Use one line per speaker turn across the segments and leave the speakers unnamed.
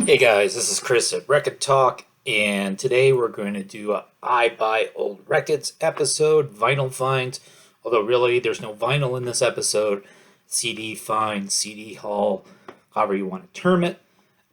Hey guys, this is Chris at Rekkid Talk, and today we're going to do a I Buy Old Records episode, vinyl finds, although really there's no vinyl in this episode, CD find, CD haul, however you want to term it.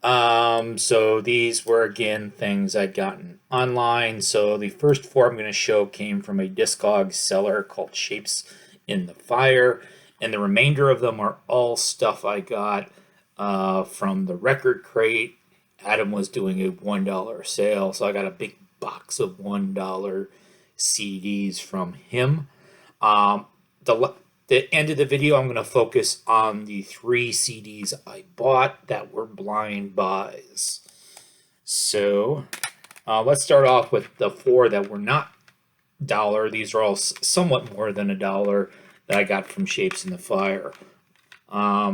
So these were again things I'd gotten online. So the first four I'm going to show came from a Discogs seller called Shapes in the Fire, and the remainder of them are all stuff I got from the Record Krate. Adam was doing a $1 sale, so I got a big box of $1 CDs from him. The end of the video, I'm going to focus on the 3 CDs I bought that were blind buys. So let's start off with the 4 that were not dollar. These are all somewhat more than $1 that I got from Shapes in the Fire.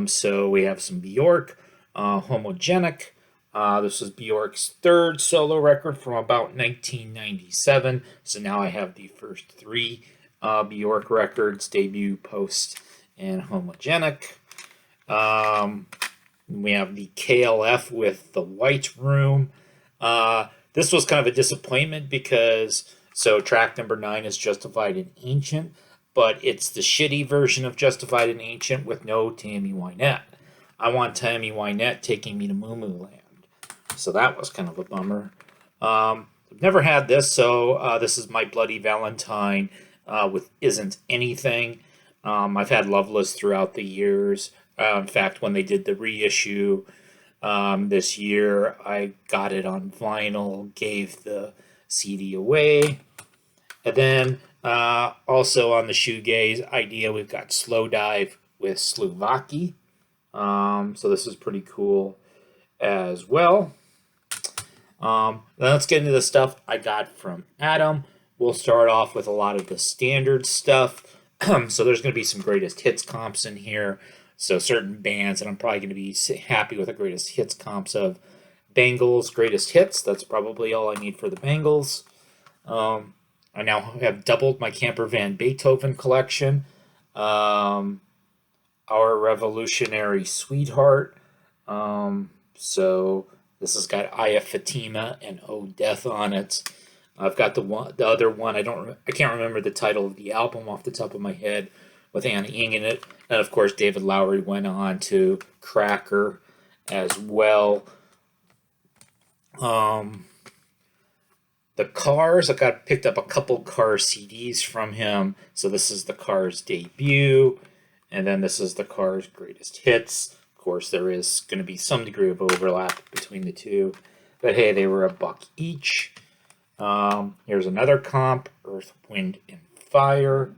So we have some Bjork, Homogenic. This was Bjork's 3rd solo record from about 1997. So now I have the first 3 Bjork records, Debut, Post, and Homogenic. We have the KLF with The White Room. This was kind of a disappointment because, so track number 9 is Justified and Ancient, but it's the shitty version of Justified and Ancient with no Tammy Wynette. I want Tammy Wynette taking me to Moo Moo Land. So that was kind of a bummer. I've never had this, so this is My Bloody Valentine with Isn't Anything. I've had Loveless throughout the years. In fact, when they did the reissue this year, I got it on vinyl, gave the CD away. And then also on the shoegaze idea, we've got Slow Dive with Slovaki. So this is pretty cool as well. Then let's get into the stuff I got from Adam. We'll start off with a lot of the standard stuff. So there's going to be some greatest hits comps in here. So certain bands, and I'm probably going to be happy with the greatest hits comps of Bangles greatest hits. That's probably all I need for the Bangles. I now have doubled my camper van Beethoven collection. Our Revolutionary Sweetheart. So this has got Aya Fatima and Oh Death on it. I've got the other one. I can't remember the title of the album off the top of my head, with Anna Ying in it, and of course David Lowery went on to Cracker as well. The Cars, I picked up a couple Cars CDs from him. So this is the Cars debut, and then this is the Cars greatest hits. Of course, there is going to be some degree of overlap between the two, but hey, they were $1 each. Here's another comp, Earth, Wind, and Fire.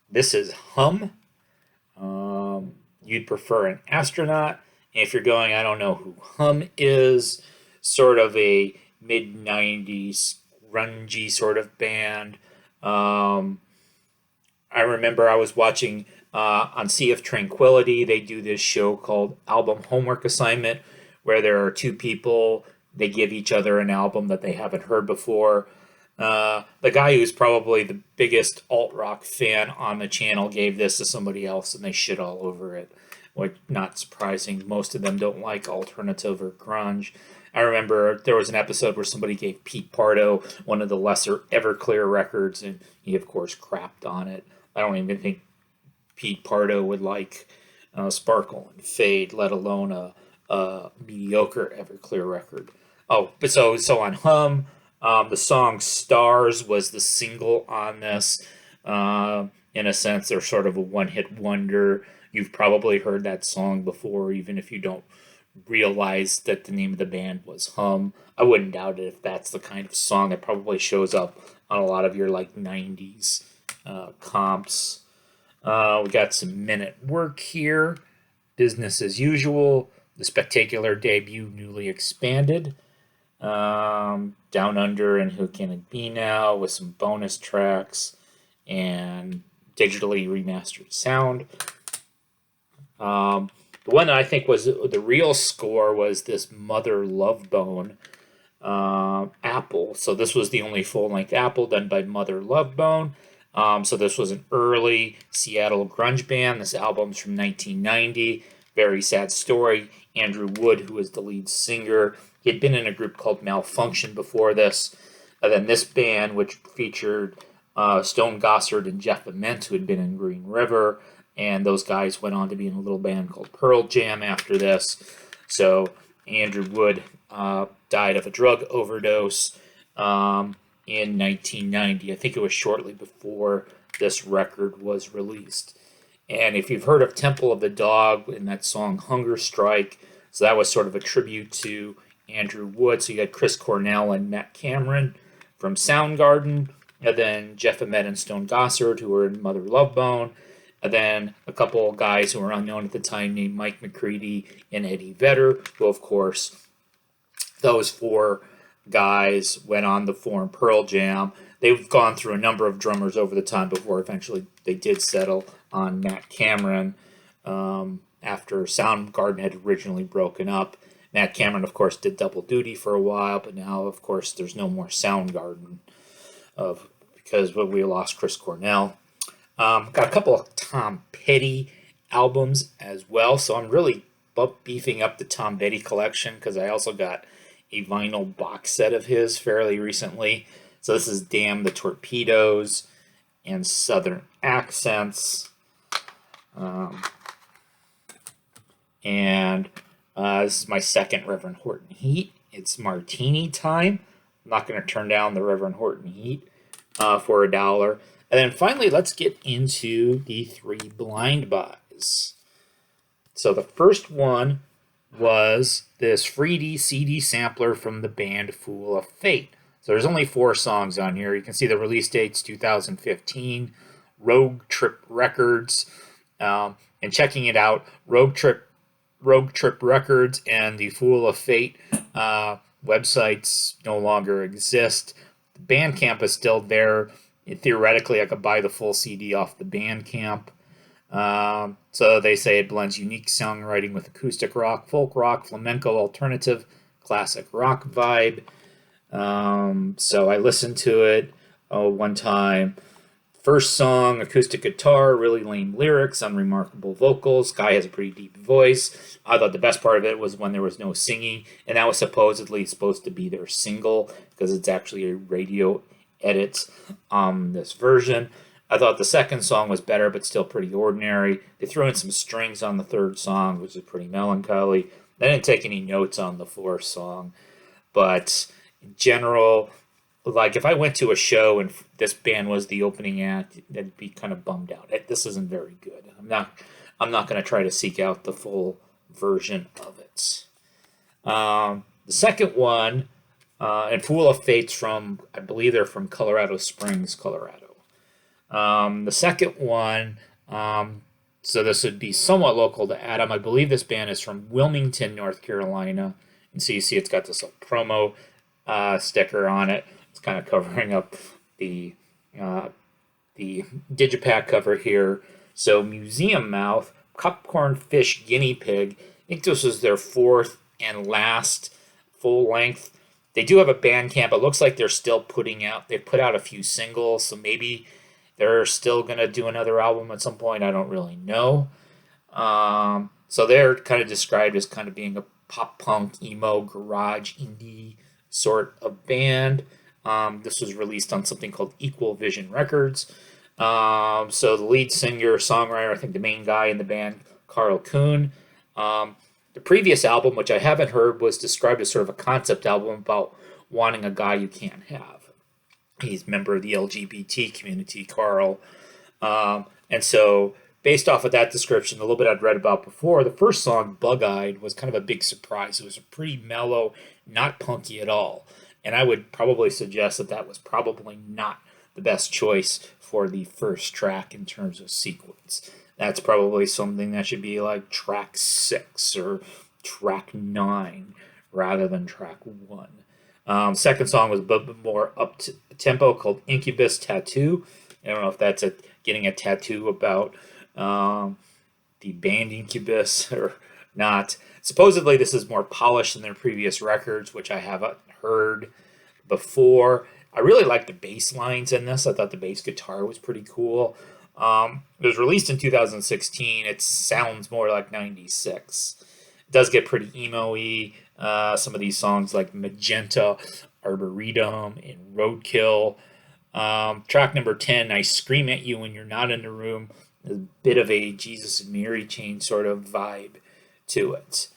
This is Hum. You'd Prefer an Astronaut. And if you're going, I don't know who Hum is, sort of a mid-90s grungy sort of band. I remember I was watching on Sea of Tranquility, they do this show called Album Homework Assignment, where there are 2 people, they give each other an album that they haven't heard before. The guy who's probably the biggest alt-rock fan on the channel gave this to somebody else, and they shit all over it. Which, not surprising, most of them don't like alternative or grunge. I remember there was an episode where somebody gave Pete Pardo one of the lesser Everclear records, and he, of course, crapped on it. I don't even think Pete Pardo would like Sparkle and Fade, let alone a mediocre Everclear record. Oh, but so on Hum, the song Stars was the single on this. In a sense, they're sort of a one-hit wonder. You've probably heard that song before, even if you don't realize that the name of the band was Hum. I wouldn't doubt it if that's the kind of song that probably shows up on a lot of your 90s comps. We got some Men at Work here. Business as Usual. The Spectacular Debut Newly Expanded. Down Under and Who Can It Be Now, with some bonus tracks and digitally remastered sound. The one that I think was the real score was this Mother Love Bone Apple. So this was the only full-length Apple done by Mother Love Bone. So this was an early Seattle grunge band. This album's from 1990. Very sad story. Andrew Wood, who was the lead singer, he had been in a group called Malfunction before this. And then this band, which featured Stone Gossard and Jeff Ament, who had been in Green River, and those guys went on to be in a little band called Pearl Jam after this. So Andrew Wood died of a drug overdose in 1990. I think it was shortly before this record was released. And if you've heard of Temple of the Dog in that song Hunger Strike, so that was sort of a tribute to Andrew Wood. So you had Chris Cornell and Matt Cameron from Soundgarden, and then Jeff Ament and Stone Gossard, who were in Mother Love Bone, and then a couple of guys who were unknown at the time named Mike McCready and Eddie Vedder, who, of course, those four guys went on to form Pearl Jam. They've gone through a number of drummers over the time before eventually they did settle on Matt Cameron after Soundgarden had originally broken up. Matt Cameron, of course, did double duty for a while, but now, of course, there's no more Soundgarden because we lost Chris Cornell. Got a couple of Tom Petty albums as well, so I'm really beefing up the Tom Petty collection because I also got a vinyl box set of his fairly recently. So this is Damn the Torpedoes and Southern Accents. This is my second Reverend Horton Heat. It's Martini time. I'm not going to turn down the Reverend Horton Heat for $1. And then finally, let's get into the 3 blind buys. So the first one was this 3D CD sampler from the band Fool of Fate. So there's only 4 songs on here. You can see the release dates 2015, Rogue Trip Records, and checking it out, Rogue Trip Records and the Fool of Fate websites no longer exist. The Bandcamp is still there. Theoretically, I could buy the full CD off the Bandcamp. So they say it blends unique songwriting with acoustic rock, folk rock, flamenco, alternative, classic rock vibe. So I listened to it one time. First song, acoustic guitar, really lame lyrics, unremarkable vocals. Guy has a pretty deep voice. I thought the best part of it was when there was no singing, and that was supposedly supposed to be their single because it's actually a radio edit on this version. I thought the second song was better, but still pretty ordinary. They threw in some strings on the third song, which is pretty melancholy. They didn't take any notes on the fourth song, but in general, like if I went to a show and this band was the opening act, I'd be kind of bummed out. This isn't very good. I'm not going to try to seek out the full version of it. The second one, and Fool of Fate's from, I believe they're from Colorado Springs, Colorado. The second one, so this would be somewhat local to Adam. I believe this band is from Wilmington, North Carolina. And so you see it's got this little promo sticker on it. It's kind of covering up the Digipack cover here. So Museum Mouth, Popcorn Fish Guinea Pig. I think this was their 4th and last full length. They do have a Bandcamp. It looks like they're still they put out a few singles, so maybe they're still going to do another album at some point. I don't really know. So they're kind of described as kind of being a pop punk, emo, garage, indie sort of band. This was released on something called Equal Vision Records. So the lead singer, songwriter, I think the main guy in the band, Carl Kuhn. The previous album, which I haven't heard, was described as sort of a concept album about wanting a guy you can't have. He's a member of the LGBT community, Carl. And so based off of that description, a little bit I'd read about before, the first song, Bug-Eyed, was kind of a big surprise. It was a pretty mellow, not punky at all. And I would probably suggest that was probably not the best choice for the first track in terms of sequence. That's probably something that should be like track 6 or track 9 rather than track 1. Second song was a bit more up-tempo called Incubus Tattoo. I don't know if that's getting a tattoo about the band Incubus or not. Supposedly this is more polished than their previous records, which I haven't heard before. I really like the bass lines in this. I thought the bass guitar was pretty cool. It was released in 2016. It sounds more like 96. It does get pretty emo-y. Some of these songs like Magenta, Arboretum, and Roadkill. Track number 10, I Scream at You When You're Not in the Room. A bit of a Jesus and Mary chain sort of vibe to it.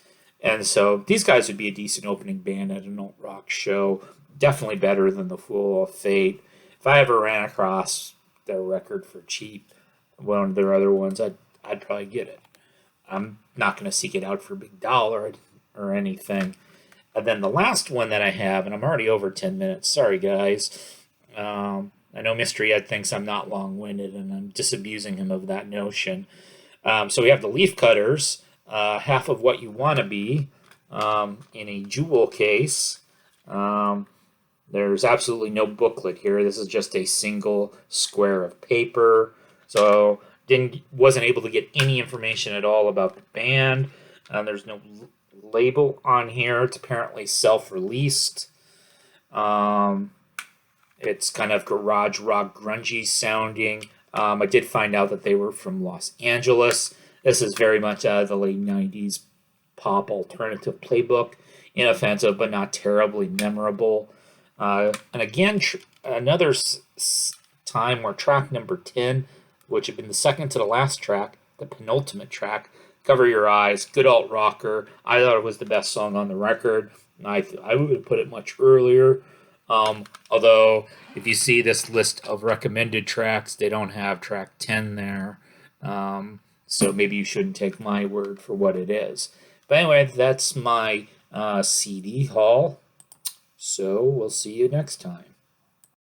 And so these guys would be a decent opening band at an alt rock show. Definitely better than the Fool of Fate. If I ever ran across their record for cheap, one of their other ones, I'd probably get it. I'm not going to seek it out for a big dollar or anything. And then the last one that I have, and I'm already over 10 minutes. Sorry, guys. I know Mystery Ed thinks I'm not long-winded, and I'm disabusing him of that notion. So we have the Leafcutters, Half of What You Want to Be, in a jewel case. There's absolutely no booklet here. This is just a single square of paper. So wasn't able to get any information at all about the band. There's no label on here. It's apparently self-released. It's kind of garage rock, grungy sounding. I did find out that they were from Los Angeles. This is very much out of the late 90s pop alternative playbook. Inoffensive, but not terribly memorable. And again, another time where track number 10, which had been the second to the last track, the penultimate track, Cover Your Eyes, good alt rocker. I thought it was the best song on the record. I would have put it much earlier. Although, if you see this list of recommended tracks, they don't have track 10 there. So maybe you shouldn't take my word for what it is. But anyway, that's my CD haul. So we'll see you next time.